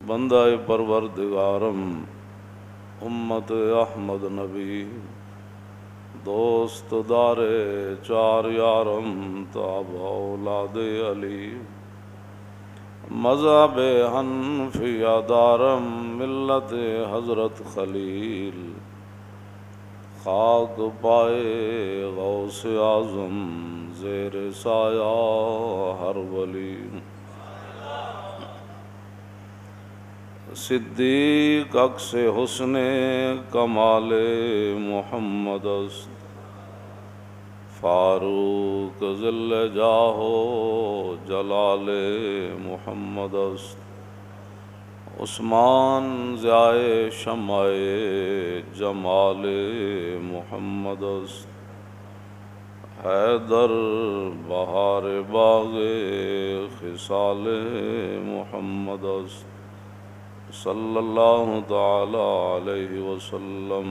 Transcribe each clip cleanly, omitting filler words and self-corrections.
بندہ پروردگارم امت احمد نبی دوست دار چار یارم تاب اولاد علی مذہب حنفیہ دارم ملت حضرت خلیل خاک پائے غوث اعظم زیر سایہ ہر ولی صدیق عکس حسن کمال محمد است فاروق ذل جاہ و جلال محمد است عثمان ضیاء شمع جمال محمد است حیدر بہار باغ خصال محمد است صلی اللہ تعالی علیہ وسلم۔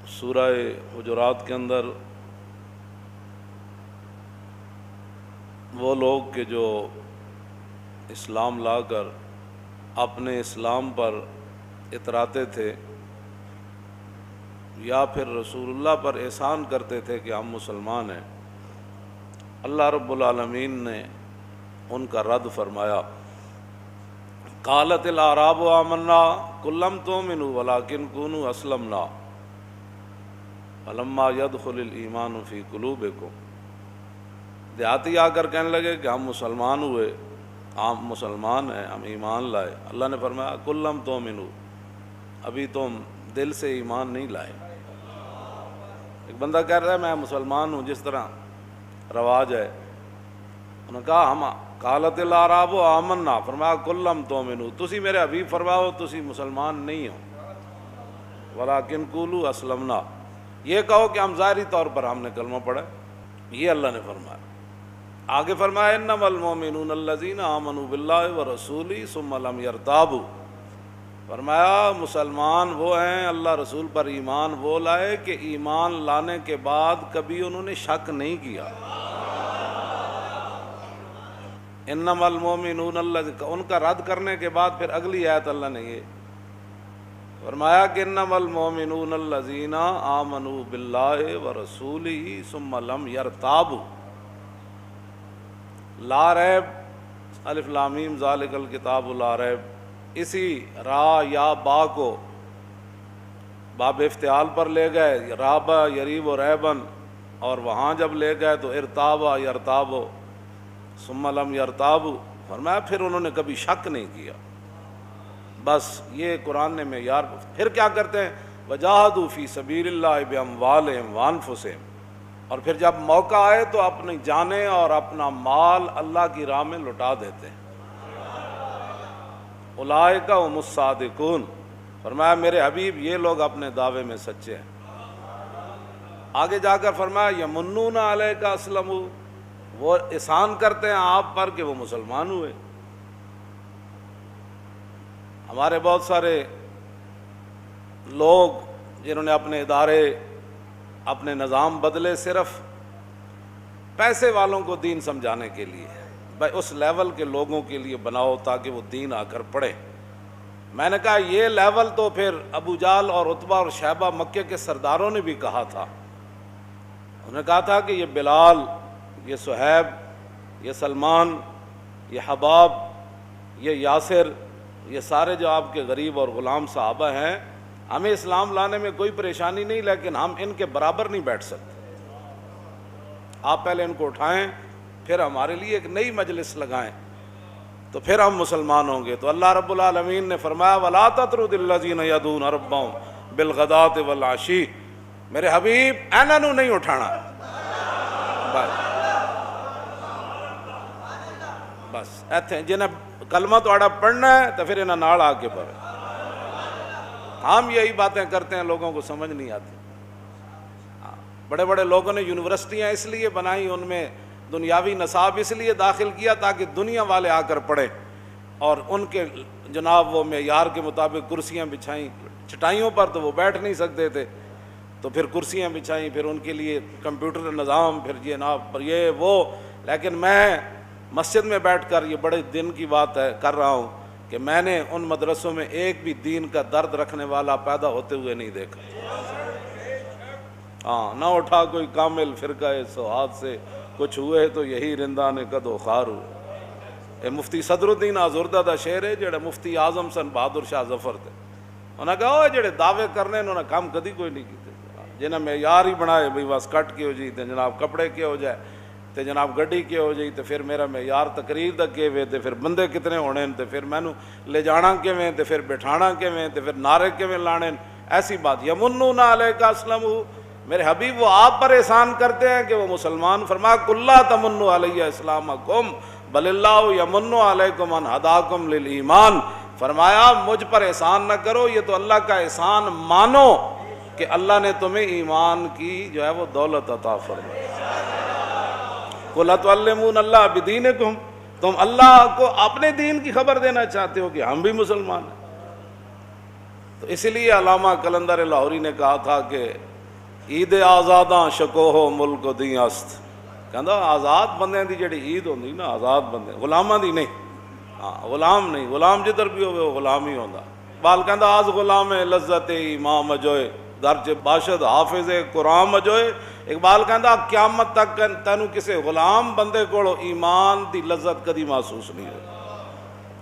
سورہ حجرات کے اندر وہ لوگ کہ جو اسلام لا کر اپنے اسلام پر اتراتے تھے یا پھر رسول اللہ پر احسان کرتے تھے کہ ہم مسلمان ہیں، اللہ رب العالمین نے ان کا رد فرمایا۔ قالت الاعراب آمنا قل لم تؤمنوا ولکن کونوا اسلمنا فلما يدخل الایمان فی قلوبکم۔ دیہاتی آ کر کہنے لگے کہ ہم مسلمان ہوئے، ہم مسلمان ہیں، ہم ایمان لائے۔ اللہ نے فرمایا قل لم تؤمنوا، ابھی تم دل سے ایمان نہیں لائے۔ ایک بندہ کہہ رہا ہے میں مسلمان ہوں، جس طرح رواج ہے، انہوں نے کہا ہم قالت الاعراب آمنا، فرمایا قل لم تؤمنوا، تسی میرے حبیب فرماؤ تسی مسلمان نہیں ہو، ولکن قولوا اسلمنا، یہ کہو کہ ہم ظاہری طور پر ہم نے کلمہ پڑھا، یہ اللہ نے فرمایا۔ آگے فرمایا انما المؤمنون الذین آمنوا باللہ ورسولہ ثم لم یرتابوا، فرمایا مسلمان وہ ہیں اللہ رسول پر ایمان وہ لائے کہ ایمان لانے کے بعد کبھی انہوں نے شک نہیں کیا۔ انما المؤمنون الذین، ان کا رد کرنے کے بعد پھر اگلی آیت اللہ نے یہ فرمایا کہ انما المؤمنون الذین آمنوا باللہ ورسولہ ثم لم یرتابوا، لا ریب الف لام میم ذالک الکتاب لا ریب، اسی را یا با کو باب افتعال پر لے گئے، رابا یریب و ریبن، اور وہاں جب لے گئے تو ارتابا یرتابو ثم لم یرتابوا، فرمایا پھر انہوں نے کبھی شک نہیں کیا۔ بس یہ قرآن نے معیار۔ پھر کیا کرتے ہیں وجاہدوا فی سبیل اللہ باموالہم وانفسہم، اور پھر جب موقع آئے تو اپنی جانیں اور اپنا مال اللہ کی راہ میں لٹا دیتے ہیں۔ اولئک ھم الصادقون، فرمایا میرے حبیب یہ لوگ اپنے دعوے میں سچے ہیں۔ آگے جا کر فرمایا یمنون علیک اسلموا، وہ احسان کرتے ہیں آپ پر کہ وہ مسلمان ہوئے۔ ہمارے بہت سارے لوگ جنہوں نے اپنے ادارے اپنے نظام بدلے صرف پیسے والوں کو دین سمجھانے کے لیے، بھائی اس لیول کے لوگوں کے لیے بناؤ تاکہ وہ دین آ کر پڑھیں۔ میں نے کہا یہ لیول تو پھر ابو جہل اور عتبہ اور شیبہ مکے کے سرداروں نے بھی کہا تھا، انہوں نے کہا تھا کہ یہ بلال، یہ صہیب، یہ سلمان، یہ حباب، یہ یاسر، یہ سارے جو آپ کے غریب اور غلام صحابہ ہیں، ہمیں اسلام لانے میں کوئی پریشانی نہیں، لیکن ہم ان کے برابر نہیں بیٹھ سکتے، آپ پہلے ان کو اٹھائیں پھر ہمارے لیے ایک نئی مجلس لگائیں تو پھر ہم مسلمان ہوں گے۔ تو اللہ رب العالمین نے فرمایا وَلَا تَطْرُدِ الَّذِينَ يَدْعُونَ رَبَّهُمْ بِالْغَدَاةِ وَالْعَشِيِّ، میرے حبیب انہوں نے نہیں اٹھانا، بس ایتھے جنہیں کلمہ توڑا پڑھنا ہے تو پھر انہیں نال آ کے پڑھے۔ ہم یہی باتیں کرتے ہیں، لوگوں کو سمجھ نہیں آتی۔ بڑے بڑے لوگوں نے یونیورسٹیاں اس لیے بنائی، ان میں دنیاوی نصاب اس لیے داخل کیا تاکہ دنیا والے آ کر پڑھیں، اور ان کے جناب وہ معیار کے مطابق کرسیاں بچھائیں، چٹائیوں پر تو وہ بیٹھ نہیں سکتے تھے، تو پھر کرسیاں بچھائیں، پھر ان کے لیے کمپیوٹر نظام، پھر جناب پر یہ وہ۔ لیکن میں مسجد میں بیٹھ کر، یہ بڑے دن کی بات ہے کر رہا ہوں، کہ میں نے ان مدرسوں میں ایک بھی دین کا درد رکھنے والا پیدا ہوتے ہوئے نہیں دیکھا. ہاں، نہ اٹھا کوئی کامل فرقہ سواد سے، کچھ ہوئے تو یہی رندان کدو خار ہوئے. اے مفتی صدر الدین آزردہ دا شعر ہے جڑا مفتی اعظم سن بہادر شاہ ظفر تھے. انہاں کہا وہ جڑے دعوے کرنے انہوں نے کام کدی کوئی نہیں کیتے، جنہیں معیار ہی بنائے بھئی بس کٹ کے ہو جی تے جناب کپڑے کے ہو جائے تے جناب گڈی کے ہو جائی تے پھر میرا معیار تقریر دا کیویں تے پھر بندے کتنے ہونے تے پھر مینوں لے جانا کیویں تے پھر بٹھانا کیویں تے پھر نعرے کیویں لانے. ایسی بات یمنون علیک اسلموا، میرے حبیب وہ آپ پر احسان کرتے ہیں کہ وہ مسلمان. فرمایا قل لا تمنوا علی اسلامکم بل اللہ یمن علیکم ان ہداکم للایمان. فرمایا مجھ پر احسان نہ کرو، یہ تو اللہ کا احسان مانو کہ اللہ نے تمہیں ایمان کی جو ہے وہ دولت عطا فرمائی. قل اتعلمون اللہ بدینکم، تم اللہ کو اپنے دین کی خبر دینا چاہتے ہو کہ ہم بھی مسلمان ہیں. تو اس لیے علامہ قلندر لاہوری نے کہا تھا کہ عید آزاداں شکوہ ملک دی است. کہندا آزاد بندے دی جڑی عید ہوندی نا، آزاد بندے غلاماں دی نہیں. ہاں غلام نہیں، غلام جدھر بھی ہوئے وہ غلام ہی ہوندا. بال کہندا آز غلام لذت امام مجوئے درج باشد حافظ قرآن مجوئے. اقبال کہندا قیامت تک تینوں کسے غلام بندے کولو ایمان دی لذت کدی محسوس نہیں ہوئی.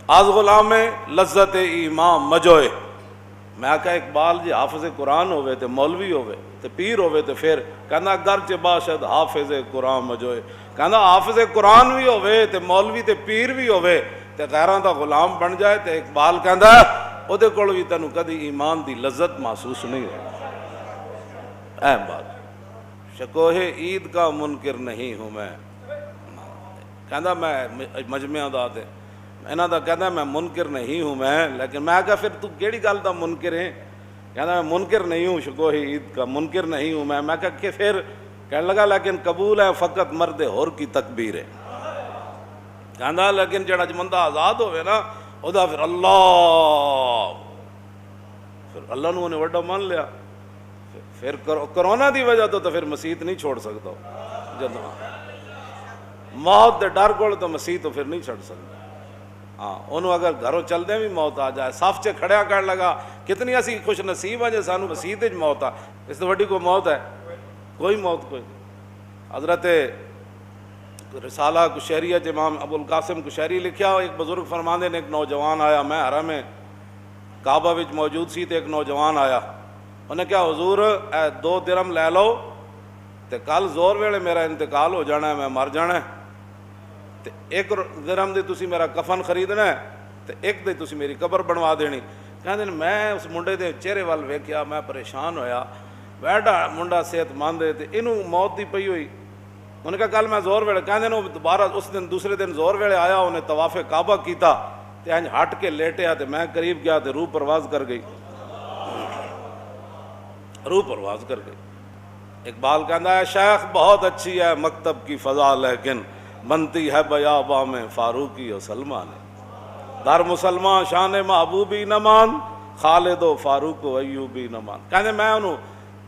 آز غلام لذت امام مجوئے. میں کہا اقبال جی حافظ قرآن ہوئے تے مولوی ہوئے تے پیر ہوئے تے پھر کہندا گرچہ باشد حافظ قرآن مجوئے. کہندا حافظ قرآن بھی ہوئے تے مولوی تے پیر بھی ہوئے تے غیراں دا غلام بن جائے تے اقبال کہندا او دے کول بھی تینوں کدی ایمان دی لذت محسوس نہیں ہوئی. اہم بات، شکوہ عید کا منکر نہیں ہوں میں. کہندا میں مجمع دا تے انہاں دا کہندا میں منکر نہیں ہوں میں، لیکن میں کہا پھر تو کیڑی گل دا منکر ہے؟ کہندا میں منکر نہیں ہوں، شکوہ عید کا منکر نہیں ہوں میں کہا کہ پھر کہنے لگا لیکن قبول ہے فقط مرد حر کی تکبیر ہے. کہندا لیکن جڑا بندہ آزاد ہوئے نا او دا پھر اللہ نو نے وڈا مان لیا. پھر کرونا دی وجہ تو پھر مسیت نہیں چھوڑ سکتا، جب موت دے ڈر کول تو مسیت تو پھر نہیں چھڑ سکتا. ہاں انہوں اگر گھروں چلدے بھی موت آ جائے، صف چ کھڑیا کر لگا کتنی اسی خوش نصیب ہیں جے سانو مسیت وچ موت آ. اس تو وڈی کوئی موت ہے؟ کوئی موت کوئی. حضرت رسالہ کشیریہ امام ابو القاسم کشیری لکھیا، ایک بزرگ فرماندے نے ایک نوجوان آیا، میں حرم کعبہ وچ موجود سی تے ایک نوجوان آیا. انہیں کہا حضور 2 درہم لے لو تے کل زور ویلے میرا انتقال ہو جانا ہے، میں مر جانا ہے تے 1 درہم دے تسی میرا کفن خریدنا ہے تے 1 دے تسی میری قبر بنوا دینی. کہندے میں اس منڈے دے چہرے وال ویکھیا، میں پریشان ہویا، بیٹھا منڈا صحت مند ہے تے اینوں موت دی پئی ہوئی. انہوں نے کہا کل میں زور ویلے، کہندے نے دوبارہ اس دن دوسرے دن زور ویلے آیا، انہیں طواف کعبہ کیتا تے انج ہٹ کے لیٹیا تے میں قریب گیا تے روح پرواز کر گئی، روح پرواز کر گئی. اقبال کہندا ہے شیخ بہت اچھی ہے مکتب کی فضا لیکن بنتی ہے بیاباں میں فاروقی و سلمان. در مسلمان شان محبوبی نمان خالد و فاروق و ایوبی نمان. کہندے میں انہوں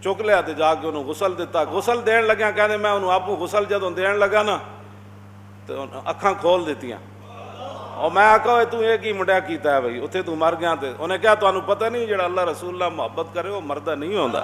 چک لیا تے جا کے انہوں غسل دیتا، غسل دین لگیا. کہندے میں انہوں آپ غسل جدوں دین لگا نا تو اکھاں کھول دیتیاں اور میں آکھا تو ایک ہی منڈیا کیتا ہے بھائی اتھے تو مر گیا. تے انہیں کہا تانوں پتہ نہیں جڑا اللہ رسول اللہ محبت کرے وہ مردہ نہیں ہوندا.